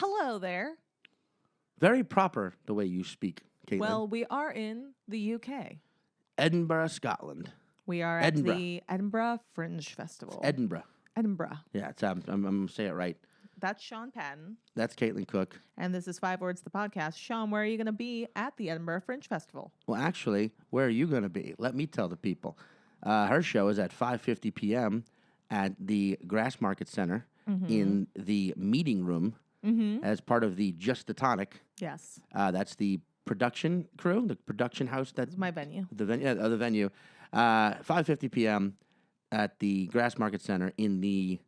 Hello there. Very proper the way you speak, Caitlin. Well, we are in the UK. Edinburgh, Scotland. We are at the Edinburgh Fringe Festival. Edinburgh. Edinburgh. Yeah, it's, I'm going to say it right. That's Sean Patton. That's Caitlin Cook. And this is 5 Words, the podcast. Sean, where are you going to be at the Edinburgh Fringe Festival? Well, actually, where are you going to be? Let me tell the people. Her show is at 5:50 p.m. at the Grassmarket Center in the meeting room as part of the Just the Tonic. Yes. That's the production crew, the production house. That's my venue. The venue. 5:50 p.m. at the Grassmarket Center in the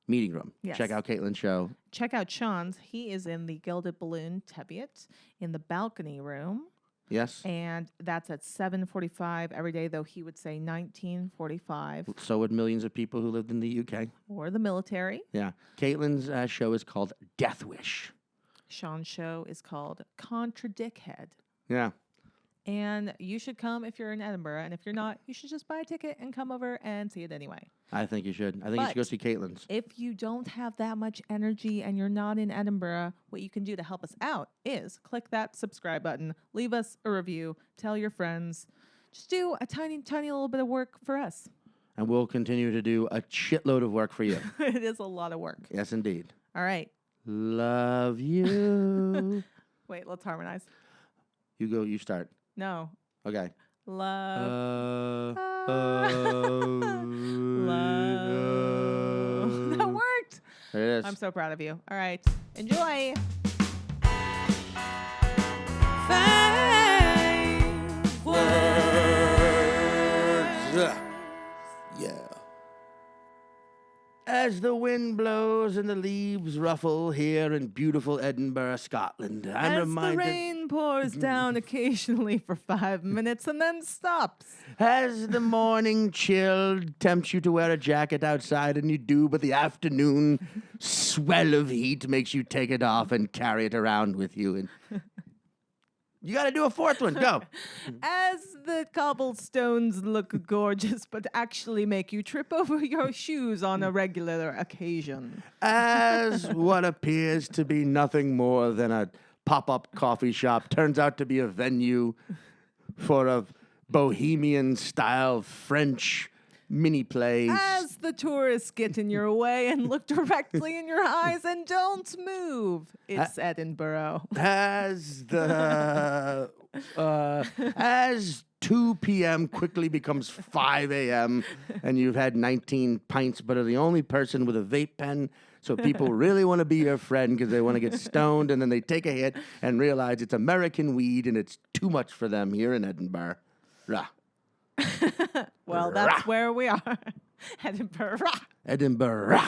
meeting room. Yes. Check out Caitlin's show. Check out Sean's. He is in the Gilded Balloon Teviot in the balcony room. Yes. And that's at 7:45 every day, though he would say 19:45. So would millions of people who lived in the UK. Or the military. Yeah. Caitlin's show is called Death Wish. Sean's show is called Contradickhead. Yeah. And you should come if you're in Edinburgh. And if you're not, you should just buy a ticket and come over and see it anyway. I think you should. I think you should go see Caitlin's. If you don't have that much energy and you're not in Edinburgh, what you can do to help us out is click that subscribe button, leave us a review, tell your friends. Just do a tiny, tiny little bit of work for us. And we'll continue to do a shitload of work for you. It is a lot of work. Yes, indeed. All right. Love you. Wait, let's harmonize. You go, you start. No. Okay. Love. Love. That worked. There it is. I'm so proud of you. All right. Enjoy. 5 words. Yeah. As the wind blows and the leaves ruffle here in beautiful Edinburgh, Scotland, I'm reminded. As the rain pours down occasionally for 5 minutes and then stops. As the morning chill tempts you to wear a jacket outside, and you do, but the afternoon swell of heat makes you take it off and carry it around with you. And you got to do a fourth one. Go. As the cobblestones look gorgeous, but actually make you trip over your shoes on a regular occasion. As what appears to be nothing more than a pop-up coffee shop turns out to be a venue for a bohemian-style French mini-plays. As the tourists get in your way and look directly in your eyes and don't move, it's Edinburgh. As 2 p.m. quickly becomes 5 a.m. and you've had 19 pints, but are the only person with a vape pen. So people really want to be your friend because they want to get stoned, and then they take a hit and realize it's American weed and it's too much for them here in Edinburgh. Rah. Well, that's where we are. Edinburgh. Edinburgh.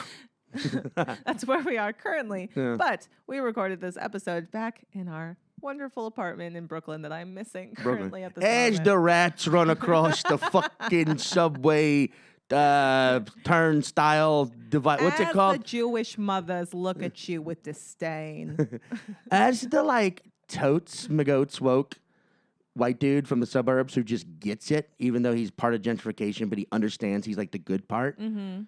That's where we are currently. Yeah. But we recorded this episode back in our wonderful apartment in Brooklyn that I'm missing currently at this As moment. the rats run across the fucking subway turnstile divide. What's it called? As the Jewish mothers look at you with disdain. As the totes magotes woke white dude from the suburbs who just gets it, even though he's part of gentrification, but he understands he's like the good part. Mm-hmm.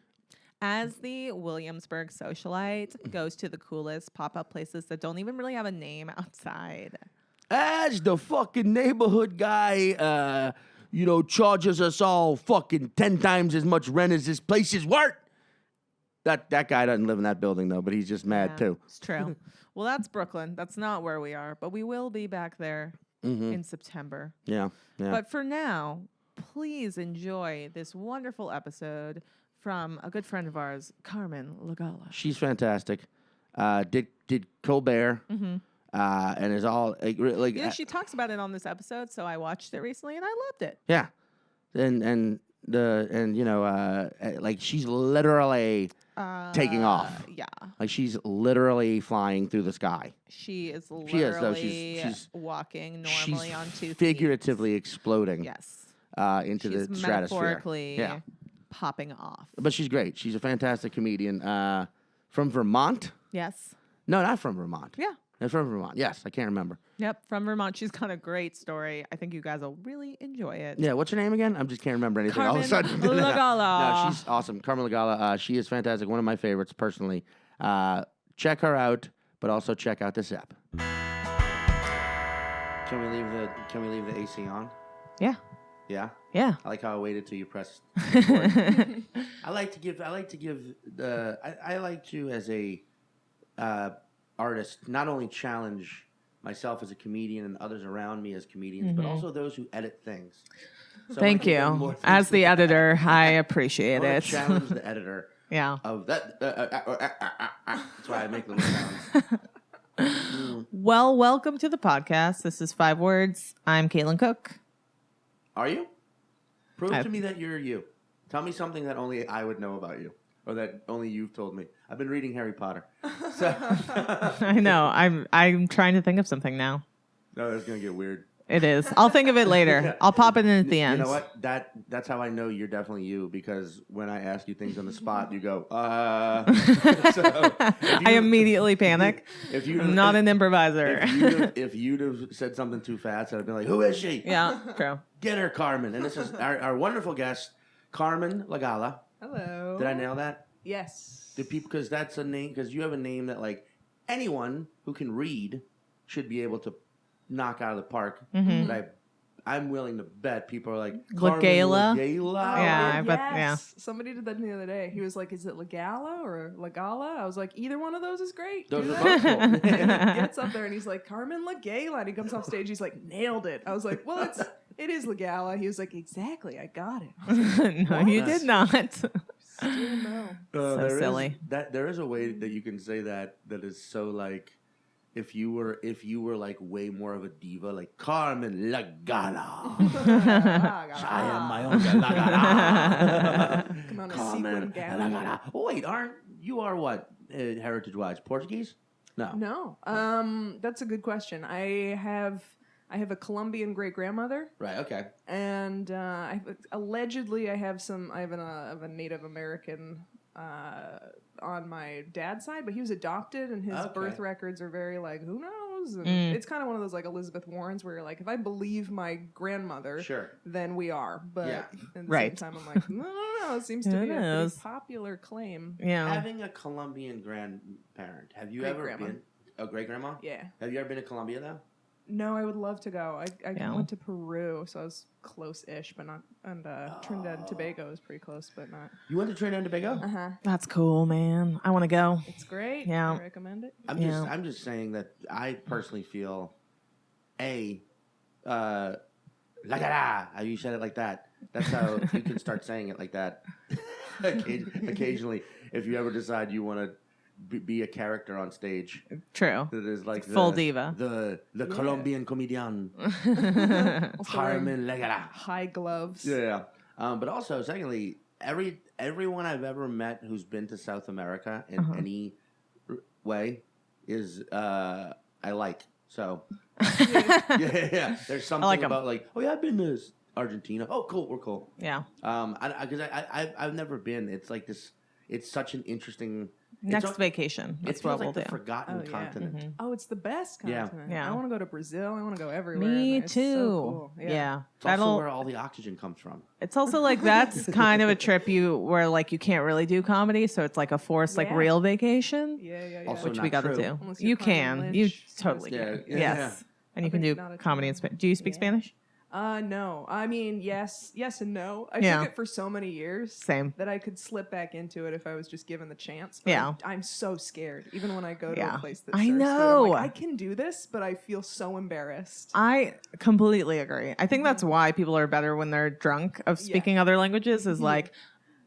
As the Williamsburg socialite goes to the coolest pop-up places that don't even really have a name outside. As the fucking neighborhood guy, charges us all fucking 10 times as much rent as this place is worth. That guy doesn't live in that building, though, but he's just mad, too. It's true. Well, that's Brooklyn. That's not where we are, but we will be back there in September. Yeah. But for now, please enjoy this wonderful episode from a good friend of ours, Carmen Lagala. She's fantastic. Did Colbert, and is all like she talks about it on this episode, so I watched it recently and I loved it. Yeah, and she's literally taking off. Yeah, like she's literally flying through the sky. She is literally she's walking normally on 2 feet. Figuratively exploding. Yes, into the stratosphere. Metaphorically popping off. But she's great. She's a fantastic comedian from Vermont. Yes. No, not from Vermont. Yeah. From Vermont. Yes, I can't remember. Yep, from Vermont. She's got a great story. I think you guys will really enjoy it. Yeah, what's her name again? I just can't remember anything. Carmen all of a sudden. Lagala. No, she's awesome. Carmen Lagala. She is fantastic. One of my favorites personally. Check her out. but also check out this app. Can we leave the AC on? Yeah. Yeah. Yeah. I like how I waited till you pressed record. I like to as a artist not only challenge myself as a comedian and others around me as comedians, but also those who edit things. So Thank you. As the editor, I appreciate it. Challenge the editor. Yeah. Of that. That's why I make little sounds. Well, welcome to the podcast. This is 5 Words. I'm Caitlin Cook. Are you? Prove to me that you're you. Tell me something that only I would know about you, or that only you've told me. I've been reading Harry Potter. So I know. I'm trying to think of something now. No, that's gonna get weird. It is. I'll think of it later. I'll pop it in at the end. You know what? That's how I know you're definitely you, because when I ask you things on the spot, you go, So I immediately panic. I'm not an improviser. If you'd have said something too fast, I'd have been like, who is she? Yeah, true. Get her, Carmen. And this is our wonderful guest, Carmen Lagala. Hello. Did I nail that? Yes. Do people, because that's a name, because you have a name that like anyone who can read should be able to knock out of the park. Mm-hmm. But I'm willing to bet people are like, Lagala? Lagala? Yeah, I yes. bet, yeah. Somebody did that the other day. He was like, is it Lagala or Lagala? I was like, either one of those is great. Those Do are that. both cool. And he gets up there and he's like, Carmen Lagala. And he comes off stage. He's like, nailed it. I was like, well, it is Lagala. He was like, exactly. I got it. I was like, No, you did not. still no. So silly. There is a way that you can say that is so like, if you were like way more of a diva, like Carmen Lagala. I am my own Lagala. Come on, a Carmen sequin gown. Lagala. Oh, wait, you are what? Heritage-wise, Portuguese? No. No. That's a good question. I have a Colombian great grandmother. Right. Okay. And allegedly, I have a Native American on my dad's side, but he was adopted, and his birth records are very like, who knows? And it's kind of one of those like Elizabeth Warrens where you're like, if I believe my grandmother, then we are. But at the same time, I'm like, no. It seems to be a pretty popular claim. Yeah. Having a Colombian grandparent, have you ever been a great grandma? Yeah. Have you ever been to Colombia though? No, I would love to go. I went to Peru, so I was close-ish, but not. And Trinidad and Tobago is pretty close, but not. You went to Trinidad and Tobago? Uh-huh. That's cool, man. I want to go. It's great. Yeah. I recommend it. I'm just saying that I personally feel Lagala. You said it like that. That's how you can start saying it like that. Occasionally, if you ever decide you want to be a character on stage. True. That is like full diva. The Colombian comedian. Carmen Lagala. High gloves. Yeah. But also, secondly, everyone I've ever met who's been to South America in any way is I like. So yeah. There's something about like, oh yeah, I've been to Argentina. Oh, cool, we're cool. Yeah. Because I've never been. It's like this. It's such an interesting. Next vacation. That's what we'll the do. forgotten continent. Mm-hmm. Oh, it's the best continent. Yeah. I want to go to Brazil. I want to go everywhere. Me It's too. so cool. Yeah. It's also where all the oxygen comes from. It's also like that's kind of a trip where like you can't really do comedy, so it's like a forced like real vacation. Yeah. Also which not we got to true. do. Unless you're You Carmen can. Lynch. You totally Yeah, can. yeah, Yes. And you can do comedy in Spanish. Do you speak Spanish? No. I mean, yes and no. I Yeah. took it for so many years. Same. That I could slip back into it if I was just given the chance. But Yeah. I'm so scared, even when I go to a place that I serves food, know. I'm like, I can do this, but I feel so embarrassed. I completely agree. I think that's why people are better when they're drunk of speaking other languages is like,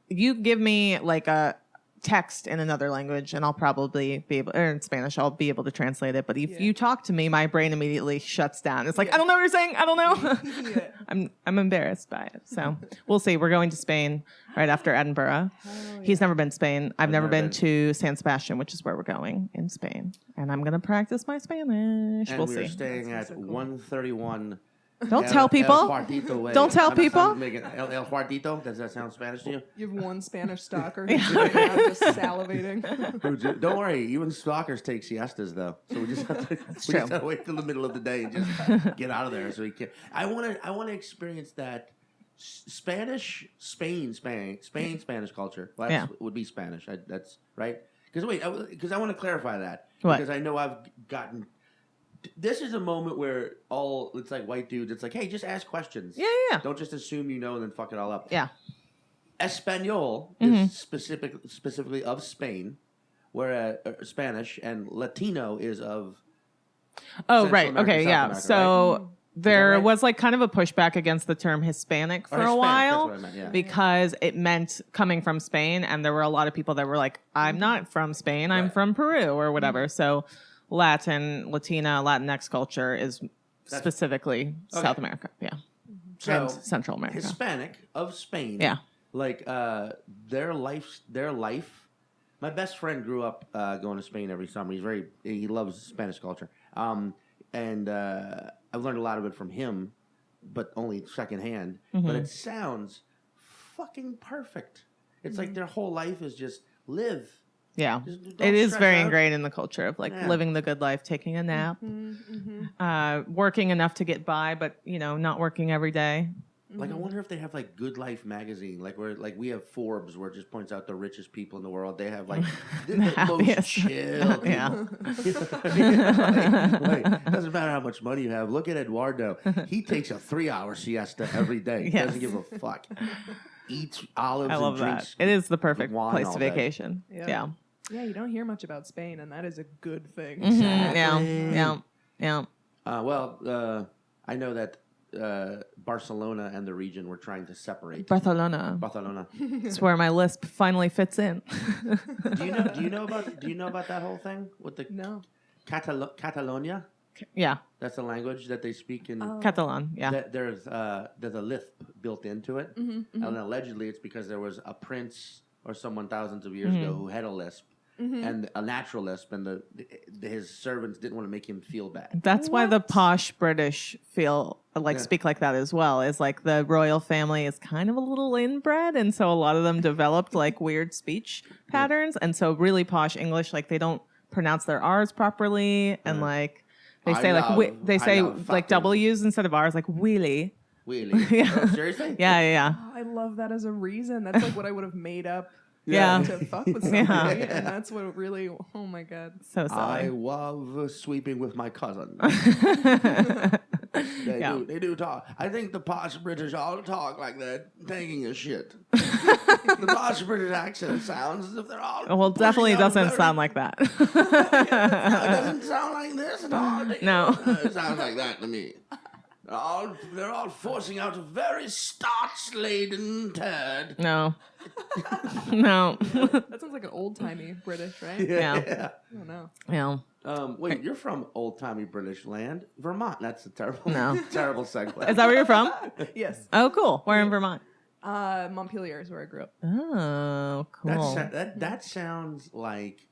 you give me like a text in another language and I'll probably be able, or in Spanish, I'll be able to translate it. But if you talk to me, my brain immediately shuts down. It's like, I don't know what you're saying. I don't know. I'm embarrassed by it. So we'll see. We're going to Spain right after Edinburgh. He's never been to Spain. I've never been to San Sebastian, which is where we're going in Spain. And I'm going to practice my Spanish. And we'll we're see. staying at 131. Don't tell people. Don't tell people. El Cuartito. Does that sound Spanish to you? You have one Spanish stalker who's right now just salivating. Don't worry. Even stalkers take siestas, though. So we just have to wait till the middle of the day and just get out of there. So we can. I want to experience that Spanish Spanish culture. Well, would be Spanish. That's right. Because I want to clarify that. What? Because I know I've gotten. This is a moment where it's like white dudes. It's like, hey, just ask questions. Yeah. Don't just assume you know and then fuck it all up. Yeah. Espanol is specifically of Spain, whereas Spanish and Latino is of. Oh, Central right. America, Okay. South Yeah. America, So right? there right? was like kind of a pushback against the term Hispanic for a Hispanic, while that's what I meant, yeah. because it meant coming from Spain. And there were a lot of people that were like, I'm not from Spain. I'm Right. from Peru or whatever. So Latinx culture is specifically South America. Yeah. So And Central America. Hispanic of Spain. Yeah. Like their life. My best friend grew up going to Spain every summer. He loves Spanish culture. And I've learned a lot of it from him, but only secondhand. But it sounds fucking perfect. It's like their whole life is just live. Yeah. Just It is stress very out. ingrained in the culture of like living the good life, taking a nap, working enough to get by, but not working every day. Like I wonder if they have like Good Life magazine, like where like we have Forbes, where it just points out the richest people in the world. They have like the most happiest. chill. Yeah. like, doesn't matter how much money you have. Look at Eduardo. He takes a 3-hour siesta every day. Yes. Doesn't give a fuck. Eats olives I love and that. drinks. It is the perfect wine place all to day. vacation. Yeah. Yeah. Yeah, you don't hear much about Spain, and that is a good thing. Yeah. I know that Barcelona and the region were trying to separate. Barcelona. Barcelona. It's where my lisp finally fits in. Do you know about that whole thing with the No. Catalonia? Yeah. That's the language that they speak in. Catalan. Yeah. There's a lisp built into it, and allegedly it's because there was a prince or someone thousands of years ago who had a lisp. And a natural lisp, and his servants didn't want to make him feel bad. That's why the posh British speak like that as well. Is like the royal family is kind of a little inbred, and so a lot of them developed like weird speech patterns, and so really posh English, like they don't pronounce their R's properly, and like they say like W's instead of R's, like wheelie. Really? Yeah. Oh, seriously? Yeah. Oh, I love that as a reason. That's like what I would have made up Yeah. to fuck with somebody. And that's what really, oh my God. So I silly. love sweeping with my cousin. Yeah. They do talk. I think the posh British all talk like they're taking a shit. The posh British accent sounds as if they're all. Well, definitely pushing out a doesn't very- sound like that. It doesn't sound like this at all. No. It sounds like that to me. They're all forcing out a very starch-laden turd. No. No. That sounds like an old timey British, right? Yeah. I don't know. Yeah. Wait, you're from old-timey British land, Vermont. That's a terrible, No. terrible segue. Is that where you're from? Yes. Oh, cool. Where in Vermont? Montpelier is where I grew up. Oh, cool. That sounds like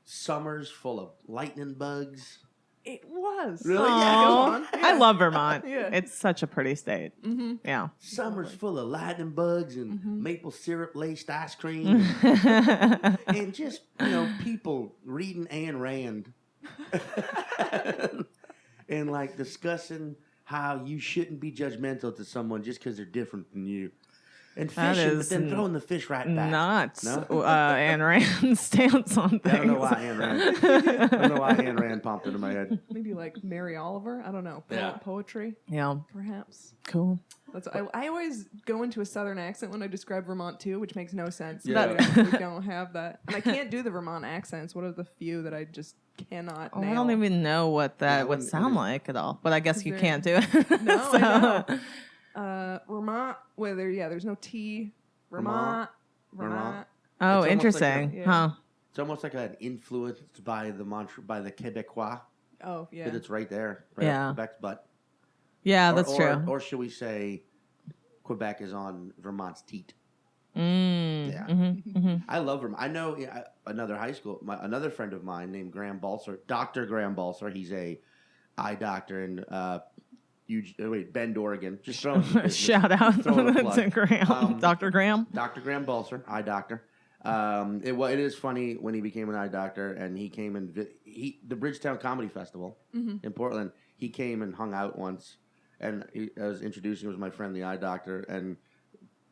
summers full of lightning bugs. It was. Really? Go Aw. on. I love Vermont. Yeah. It's such a pretty state. Mm-hmm. Yeah. Summers full of lightning bugs and maple syrup laced ice cream and just people reading Ayn Rand and like discussing how you shouldn't be judgmental to someone just because they're different than you. And That fishing, but is then throwing the fish right back. Not No? Ayn Rand's stance on things. I don't know why Ayn Rand. I don't know why Ayn Rand popped into my head. Maybe like Mary Oliver. I don't know. Yeah. Poetry, Yeah. perhaps. Cool. That's I always go into a southern accent when I describe Vermont too, which makes no sense. Yeah. We don't have that, and I can't do the Vermont accents. What are the few that I just cannot Oh, nail? I don't even know what that Yeah, would when- sound like at all. But I guess Is you there- can't do it. No, So- I know. Vermont. There's no T. Vermont. Vermont. Oh, almost like interesting. a- yeah. Huh. It's almost like an influenced by the Quebecois, Oh yeah. because it's right there, right Yeah. up Quebec's butt. Yeah, Or- that's or, true. Or should we say, Quebec is on Vermont's teat? Yeah. I love Vermont. I know another high school, another friend of mine named Graham Balser, Dr. Graham Balser. He's a eye doctor in Bend, Oregon. Just throwing some business. Shout out Throw in a plug. to Graham. Dr. Graham. Dr. Graham Balser, eye doctor. It is funny when he became an eye doctor and he came and the Bridgetown Comedy Festival in Portland. He came and hung out once, and I was introducing him as my friend, the eye doctor, and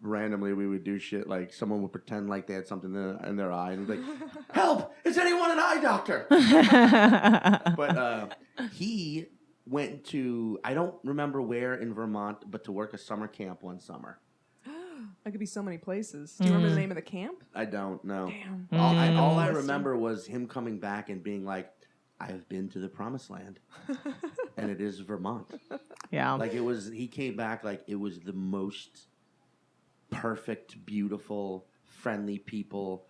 randomly we would do shit like someone would pretend like they had something in their eye and be like, "Help! Is anyone an eye doctor?" But he went to, I don't remember where in Vermont, but to work a summer camp one summer. That could be so many places. Do you remember the name of the camp? I don't know. Damn. All I remember was him coming back and being like, "I have been to the promised land, and it is Vermont." Yeah. Like it was, he came back like it was the most perfect, beautiful, friendly people.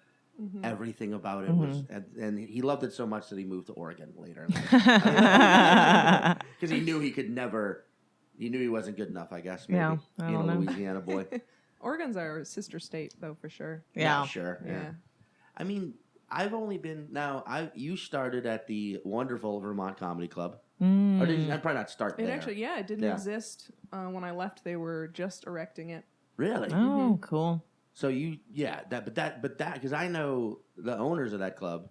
Everything about it was, and he loved it so much that he moved to Oregon later. Because he knew he could never, he knew he wasn't good enough, I guess. Maybe, Yeah, I being don't a know. Louisiana boy. Oregon's our sister state, though, for sure. Yeah. Sure. Yeah. I mean, I've only been you started at the wonderful Vermont Comedy Club, or did you? I'd probably not start It there. actually, it didn't exist when I left. They were just erecting it. Really? Oh, cool. So because I know the owners of that club.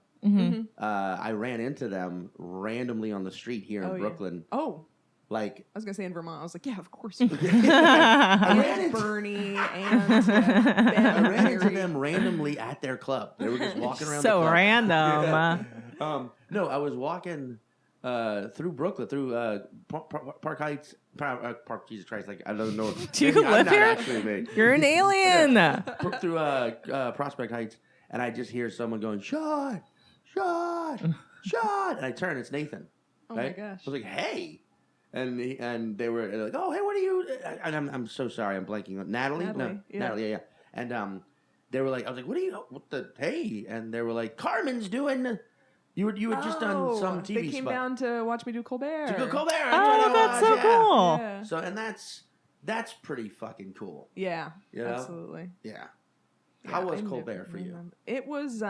I ran into them randomly on the street here in Brooklyn. Yeah. Oh, like I was gonna say in Vermont. I was like, yeah, of course. You I ran and into Bernie and Ben I ran into Jerry. them randomly at their club. They were just walking around. So the club. random. No, I was walking through Brooklyn, through Park Heights, Park Jesus Christ. Like I don't know. Do you maybe I'm live not here? Actually, me. You're an alien. Through Prospect Heights, and I just hear someone going, "Sean, Sean, Sean," and I turn. It's Nathan. Oh right? my gosh. I was like, "Hey." And they were like, "Oh, hey, what are you?" And I'm so sorry, I'm blanking on Natalie. No, yeah. Natalie, yeah. And they were like, I was like, "What are you? What the? Hey!" And they were like, "Carmen's doing. You had just done some TV They came spot. down to watch me do Colbert. To go Colbert. Oh, that's so cool. Yeah. So and that's pretty fucking cool. Yeah, You know? absolutely. Yeah. Yeah, How was I Colbert for you? It was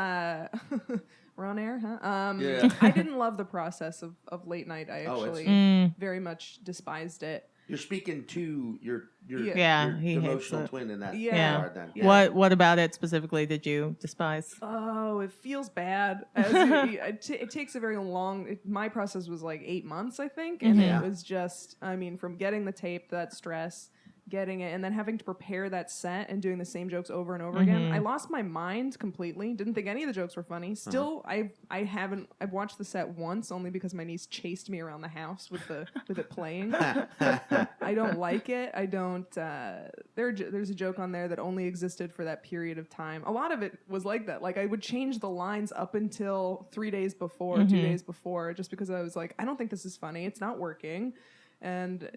we're on air, huh? Yeah. I didn't love the process of late night. I Oh, it's- actually very much despised it. You're speaking to your Yeah, he hates emotional it. twin in that Yeah. regard then. Yeah. What about it specifically did you despise? Oh, it feels bad. It takes a very long. My process was like 8 months, I think, and Yeah. it was just. I mean, from getting the tape, that stress, getting it, and then having to prepare that set and doing the same jokes over and over again. I lost my mind completely. Didn't think any of the jokes were funny. Still, I've watched the set once only because my niece chased me around the house with it playing. I don't like it. I don't. There's a joke on there that only existed for that period of time. A lot of it was like that. Like I would change the lines up until 3 days before, 2 days before, just because I was like, I don't think this is funny. It's not working. And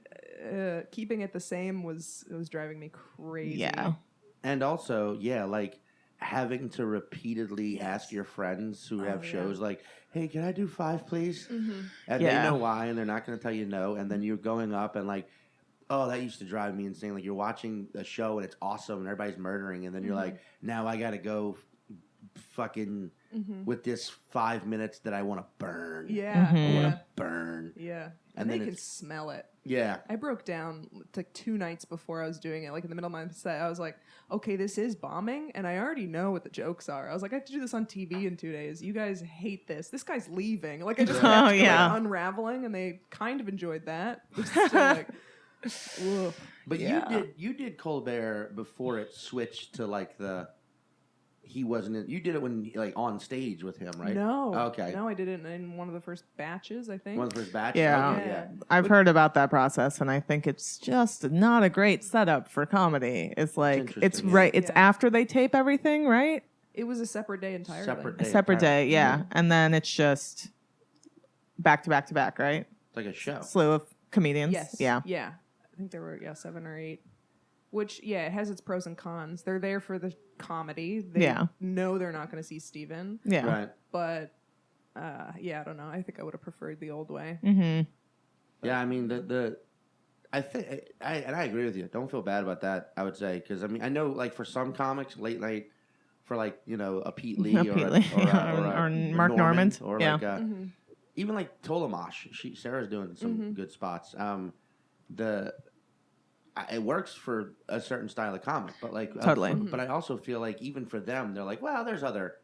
keeping it the same was driving me crazy. Yeah. And also, like having to repeatedly ask your friends who have shows like, "Hey, can I do 5, please?" And they know why, and they're not going to tell you no. And then you're going up and like, oh, that used to drive me insane. Like you're watching a show and it's awesome and everybody's murdering, and then you're like, now I got to go fucking with this 5 minutes that I want to burn. Yeah. I Yeah. want to burn. Yeah. And And then they can it's- smell it. Yeah. I broke down like 2 nights before I was doing it. Like in the middle of my set, I was like, okay, this is bombing, and I already know what the jokes are. I was like, I have to do this on TV in 2 days. You guys hate this. This guy's leaving. Like I just kept like, unraveling, and they kind of enjoyed that. But still, like, ugh. But you did Colbert before it switched to like he wasn't in, you did it when like on stage with him, right? No. Okay. No, I did it in one of the first batches, I think. One of the first batches. Yeah. Okay, Yeah. I've heard about that process, and I think it's just not a great setup for comedy. It's like interesting, it's yeah. right. It's Yeah. after they tape everything, right? It was a separate day entirely. Separate A day. separate entirely. day, yeah. And then it's just back to back to back, right? It's like a show. Slew of comedians. Yes. Yeah. Yeah. I think there were 7 or 8. Which it has its pros and cons. They're there for the comedy. They know they're not going to see Steven. Yeah. Right. But I don't know. I think I would have preferred the old way. Mm-hmm. Yeah, I mean I think I agree with you. Don't feel bad about that. I would say because I mean I know like for some comics late night for like a Pete Lee or or Mark Normand or yeah. like even like Tolomash. Sarah's doing some good spots. It works for a certain style of comic, but like Totally. But I also feel like even for them, they're like, well, there's other.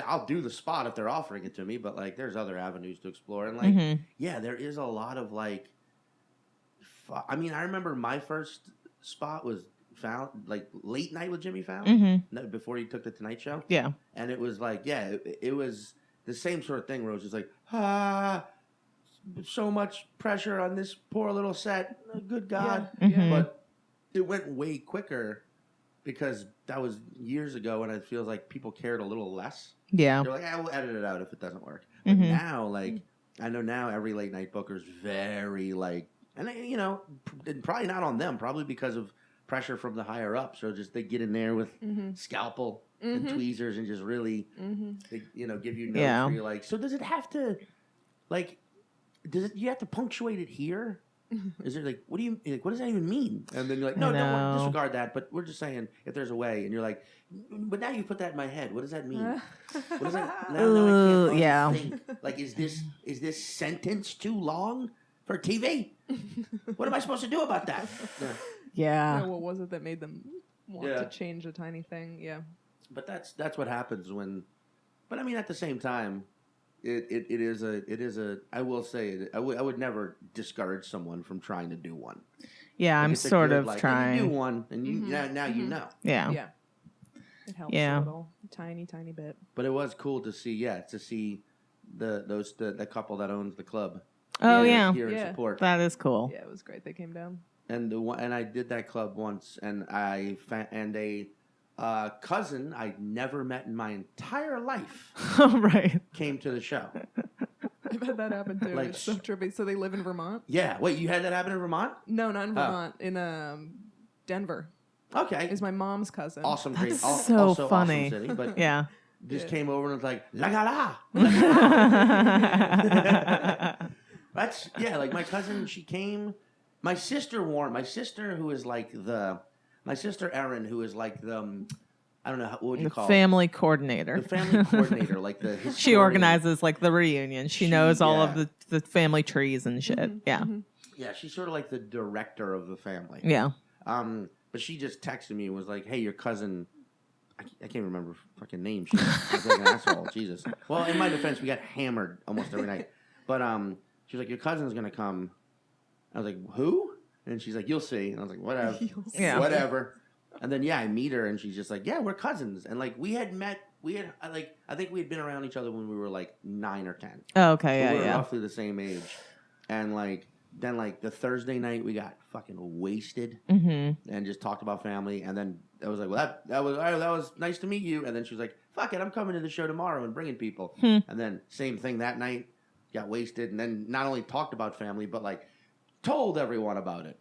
I'll do the spot if they're offering it to me, but like there's other avenues to explore, and like yeah, there is a lot of like. I mean, I remember my first spot was Fallon, like Late Night with Jimmy Fallon, before he took the Tonight Show. Yeah. And it was like, it was the same sort of thing where it was just like, so much pressure on this poor little set. Good God. Mhm. But it went way quicker because that was years ago, and it feels like people cared a little less. Yeah. They're like, we'll edit it out if it doesn't work. But now, like, I know now every late night booker is very, like, and they, you know, probably not on them, probably because of pressure from the higher ups. So just they get in there with scalpel and tweezers and just really, they, you know, give you notes where you're like, so does it have to, like, you have to punctuate it here? Is it like, what does that even mean? And then you're like, no, don't disregard that. But we're just saying if there's a way. And you're like, but now you put that in my head. What does that mean? What does that? Now I can't think. Like, is this sentence too long for TV? What am I supposed to do about that? Yeah. What was it that made them want to change a tiny thing? Yeah. But that's what happens when. But I mean, at the same time. It is a I will say I would never discourage someone from trying to do one. Yeah, like I'm sort of like, trying. You do one, and you now you know. Yeah. Yeah. It helps a little, tiny bit. But it was cool to see, the couple that owns the club. Oh here in support. That is cool. Yeah, it was great. They came down. And I did that club once, and a cousin I'd never met in my entire life. Oh, right. Came to the show. I've had that happen too. Like, it's so trippy. So they live in Vermont? Yeah. Wait, you had that happen in Vermont? No, not in Vermont. In Denver. Okay. Is my mom's cousin. Awesome, great. That's so also funny. Awesome city, but Yeah. just came over and was like, Lagala. That's, like my cousin, she came. My sister who is like my sister Erin, who is like the, I don't know, what would you call family coordinator. The family coordinator, like the historian. She organizes like the reunion. She knows all of the family trees and shit. Yeah. Yeah, she's sort of like the director of the family. Yeah. But she just texted me and was like, hey, your cousin, I can't remember her fucking name. She's like an asshole. Jesus. Well, in my defense, we got hammered almost every night. But she was like, your cousin's going to come. I was like, who? And she's like, you'll see. And I was like, whatever. Whatever. And then, I meet her, and she's just like, yeah, we're cousins. And, like, I think we had been around each other when we were, like, 9 or 10. Oh, okay, we were roughly the same age. And, like, then, like, the Thursday night, we got fucking wasted and just talked about family. And then I was like, well, that was nice to meet you. And then she was like, fuck it, I'm coming to the show tomorrow and bringing people. And then same thing that night, got wasted. And then not only talked about family, but, like, told everyone about it.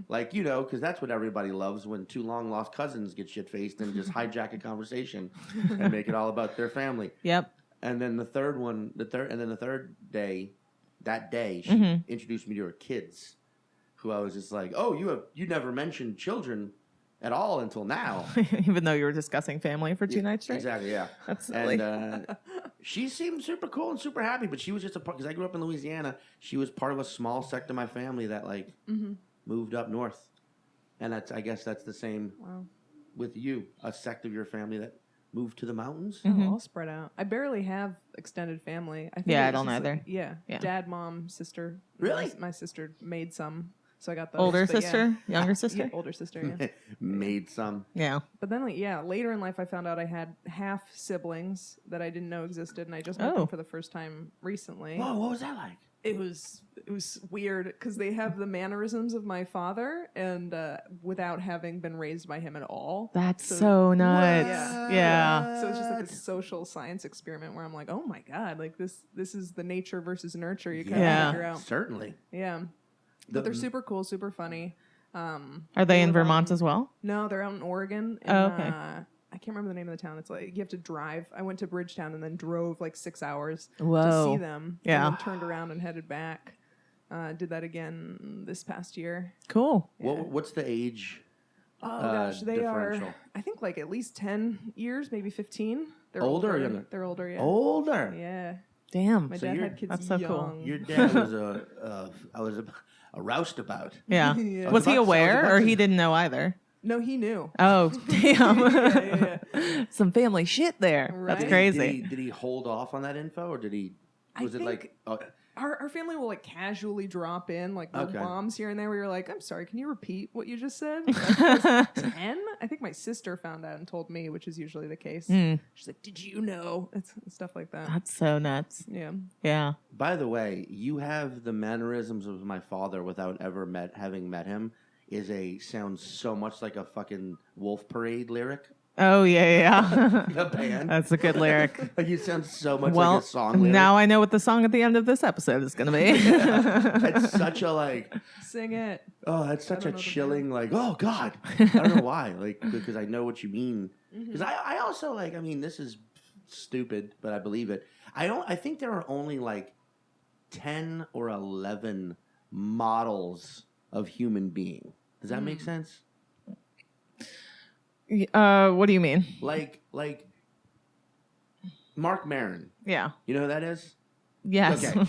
Like, you know, because that's what everybody loves when two long-lost cousins get shit-faced and just hijack a conversation and make it all about their family. Yep. And then the third day, she introduced me to her kids, who I was just like, oh, you never mentioned children at all until now. Even though you were discussing family for 2 nights straight? Exactly, yeah. That's silly. And she seemed super cool and super happy, but she was just because I grew up in Louisiana, she was part of a small sect of my family that, like, moved up north. And I guess that's the same with you, a sect of your family that moved to the mountains. All spread out. I barely have extended family. I think I don't either. Like, dad, mom, sister. Really? My sister made some, so I got those. Older sister? Younger sister? Yeah, older sister, yeah. Made some. Yeah. But then, later in life, I found out I had half siblings that I didn't know existed, and I just met them for the first time recently. Whoa, what was that like? It was weird because they have the mannerisms of my father, and without having been raised by him at all. That's so nuts. Yeah. So it's just like a social science experiment where I'm like, oh my god, like this is the nature versus nurture. You kind of figure out. Certainly. Yeah. But they're super cool, super funny. Are they in Vermont as well? No, they're out in Oregon. Okay. I can't remember the name of the town. It's like you have to drive. I went to Bridgetown and then drove like 6 hours to see them. Yeah. And then turned around and headed back. Did that again this past year. Cool. Yeah. What's the age? Oh gosh, they are. differential? I think like at least 10 years, maybe 15. They're Older or younger? They're older. Yeah. Older. Yeah. Damn. My So dad you're- had kids that's so young. cool. Your dad was a roustabout. Yeah. Yeah. Was he I was aware about or to- he didn't know either? No, he knew. Oh, damn. Yeah. Some family shit there. Right? That's crazy. Did he hold off on that info, or did he? Was it like? Our family will like casually drop in like little bombs here and there where you're like, I'm sorry, can you repeat what you just said? Like, I was 10. I think my sister found out and told me, which is usually the case. She's like, did you know? It's stuff like that. That's so nuts. Yeah. Yeah. By the way, you have the mannerisms of my father without ever having met him. Sounds so much like a fucking Wolf Parade lyric. Oh, yeah. A band. That's a good lyric. Like you sound so much like a song lyric. Now I know what the song at the end of this episode is going to be. That's such a like. Sing it. Oh, that's such a chilling like. Oh God, I don't know why. Like because I know what you mean. Because I also like. I mean, this is stupid, but I believe it. I think there are only like 10 or 11 models of human being. Does that make sense? What do you mean? Like Mark Maron. Yeah. You know who that is? Yes. Okay.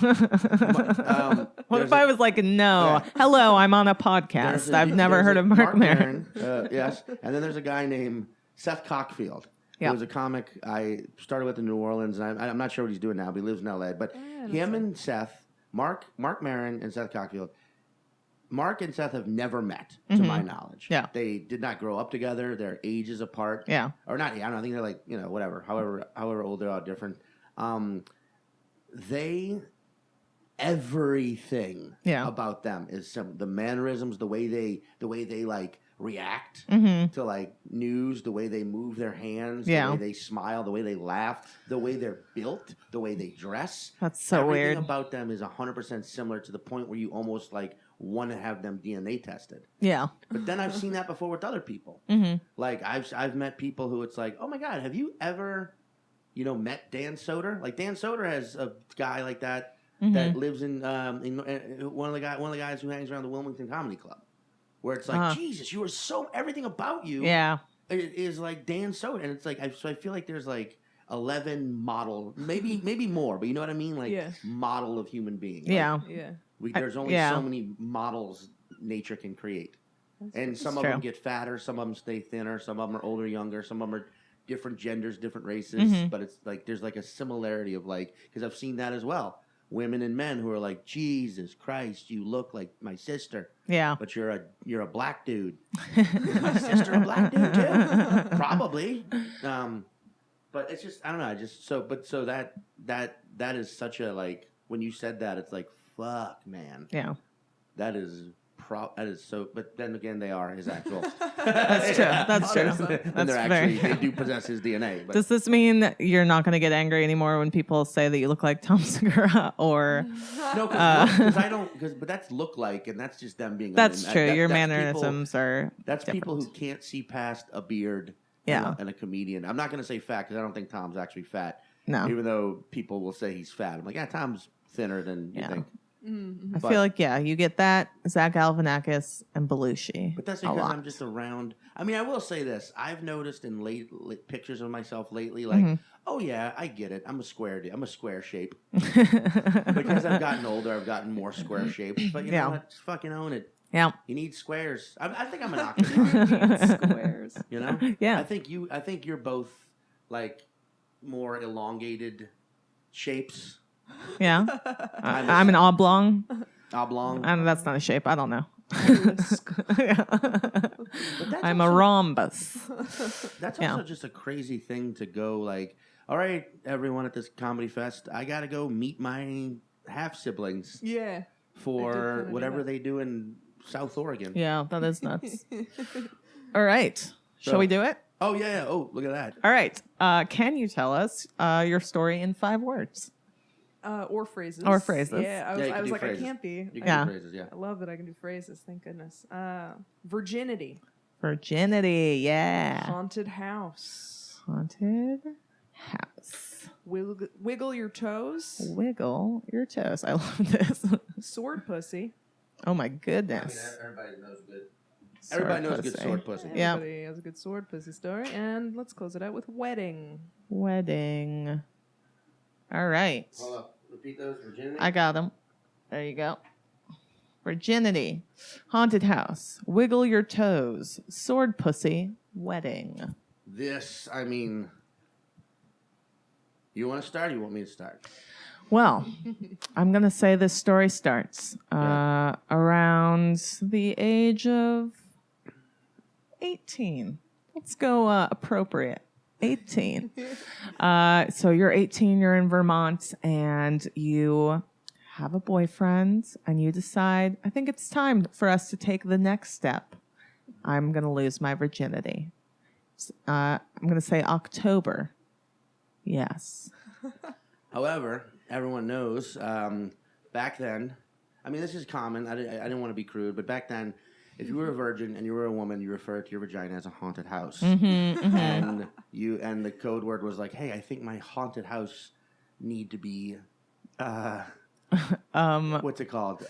What if I was like, no, hello, I'm on a podcast. I've never heard of Mark Maron. Yes. And then there's a guy named Seth Cockfield. He was a comic I started with in New Orleans, and I'm not sure what he's doing now, but he lives in L.A. But him and Seth, Mark Maron and Seth Cockfield, Mark and Seth have never met, to my knowledge. Yeah. They did not grow up together. They're ages apart. Yeah. Or not, I don't know, I think they're like, whatever, however old they are, different. Everything about them is the mannerisms, the way they like react to like news, the way they move their hands, the way they smile, the way they laugh, the way they're built, the way they dress. That's so Everything weird. about them is 100% similar to the point where you almost like want to have them DNA tested. Yeah. But then I've seen that before with other people. Like I've met people who it's like, oh my God, have you ever, met Dan Soder? Like Dan Soder has a guy like that that lives in one of the guys who hangs around the Wilmington Comedy Club, where it's like, Jesus, you are everything about you is like Dan Soder, and it's like I feel like there's like 11 model, maybe more, but you know what I mean, like model of human being. There's only so many models nature can create. And some of them get fatter, some of them stay thinner, some of them are older, younger, some of them are different genders, different races. But it's like there's like a similarity of like, because I've seen that as well. Women and men who are like, Jesus Christ, you look like my sister. Yeah. But you're a black dude. Is my sister a black dude too? Probably. But it's just I don't know. So that is such a like when you said that, it's like fuck, man. Yeah. That is so. But then again, they are his actual. That's true. That's true. And they're actually they do possess his DNA. But. Does this mean that you're not going to get angry anymore when people say that you look like Tom Segura or? No, because I don't. But that's look like, and that's just them being. That's true. Your mannerisms are. That's different. People who can't see past a beard. And a comedian. I'm not going to say fat because I don't think Tom's actually fat. No. Even though people will say he's fat, I'm like, Tom's thinner than you think. I feel like, you get that, Zach Galifianakis and Belushi. But that's because I'm just around. I mean, I will say this. I've noticed in late pictures of myself lately, like, oh, yeah, I get it. I'm a square shape. Because I've gotten older, I've gotten more square shapes. But you know what? Just fucking own it. Yeah. You need squares. I think I'm an octagon. Squares. You know? Yeah. I think you're both, like, more elongated shapes. Yeah. I'm an oblong. Oblong. That's not a shape. I don't know. I'm also, a rhombus. That's also just a crazy thing to go like, all right, everyone at this comedy fest, I got to go meet my half siblings. Yeah. For whatever they do in South Oregon. Yeah, that is nuts. All right. Shall we do it? Oh, yeah. Oh, look at that. All right. Can you tell us your story in 5 words? Or phrases. Or phrases. Yeah, I was like, phrases. I can't be. You can do phrases, I love that I can do phrases. Thank goodness. Virginity. Virginity, yeah. Haunted house. Haunted house. Wiggle your toes. Wiggle your toes. I love this. Sword pussy. Oh my goodness. I mean, everybody knows good. Everybody knows a good sword pussy. Yeah. Everybody has a good sword pussy story. And let's close it out with wedding. Wedding. All right. Hold up. Repeat those. Virginity. I got them. There you go. Virginity. Haunted house. Wiggle your toes. Sword pussy. Wedding. This, I mean, you want to start or you want me to start? Well, I'm going to say this story starts around the age of 18. Let's go appropriate. 18. So you're 18, you're in Vermont, and you have a boyfriend, and you decide, I think it's time for us to take the next step. I'm going to lose my virginity. I'm going to say October. Yes. However, everyone knows back then, I mean, this is common. I didn't want to be crude, but back then, if you were a virgin and you were a woman, you referred to your vagina as a haunted house. And the code word was like, hey, I think my haunted house need to be what's it called?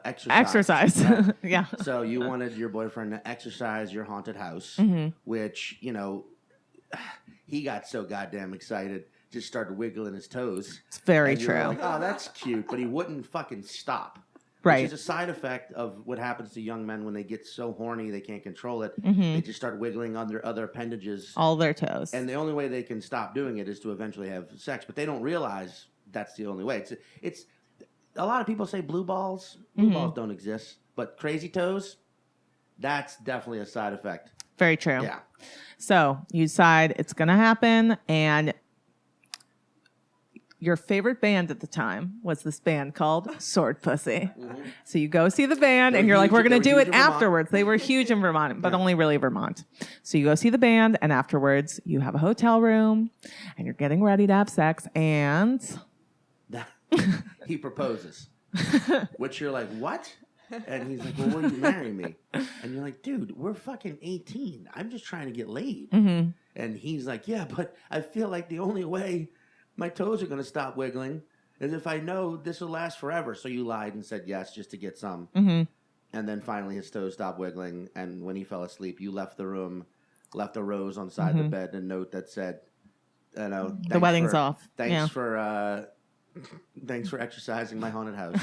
Exercise. Right? Yeah. So you wanted your boyfriend to exercise your haunted house, which, he got so goddamn excited, just started wiggling his toes. It's very and you were true. like, oh, that's cute, but he wouldn't fucking stop. Right. Which is a side effect of what happens to young men when they get so horny they can't control it. They just start wiggling on their other appendages. All their toes. And the only way they can stop doing it is to eventually have sex. But they don't realize that's the only way. It's a lot of people say blue balls. Blue balls don't exist. But crazy toes, that's definitely a side effect. Very true. Yeah. So you decide it's going to happen, and your favorite band at the time was this band called Sword Pussy. So you go see the band, and you're like, we're going to do it afterwards. They were huge in Vermont, but only really Vermont. So you go see the band, and afterwards you have a hotel room, and you're getting ready to have sex, and he proposes. Which you're like, what? And he's like, well, will you marry me? And you're like, dude, we're fucking 18. I'm just trying to get laid. And he's like, yeah, but I feel like the only way my toes are going to stop wiggling is if I know this will last forever. So you lied and said yes just to get some. And then finally his toes stopped wiggling. And when he fell asleep, you left the room, left a rose on the side of the bed and a note that said, the wedding's off. Thanks for exercising my haunted house.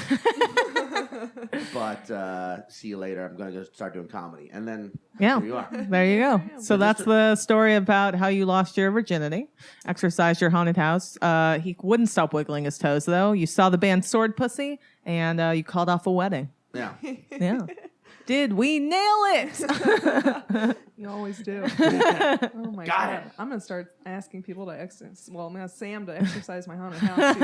But see you later. I'm going to go start doing comedy. And then here you are. There you go. So that's the story about how you lost your virginity, exercised your haunted house. He wouldn't stop wiggling his toes, though. You saw the band Sword Pussy, and you called off a wedding. Yeah. Yeah. Did we nail it? You always do. Oh my Got God. it. I'm going to start asking people to exercise. Well, I'm going to ask Sam to exercise my haunted house.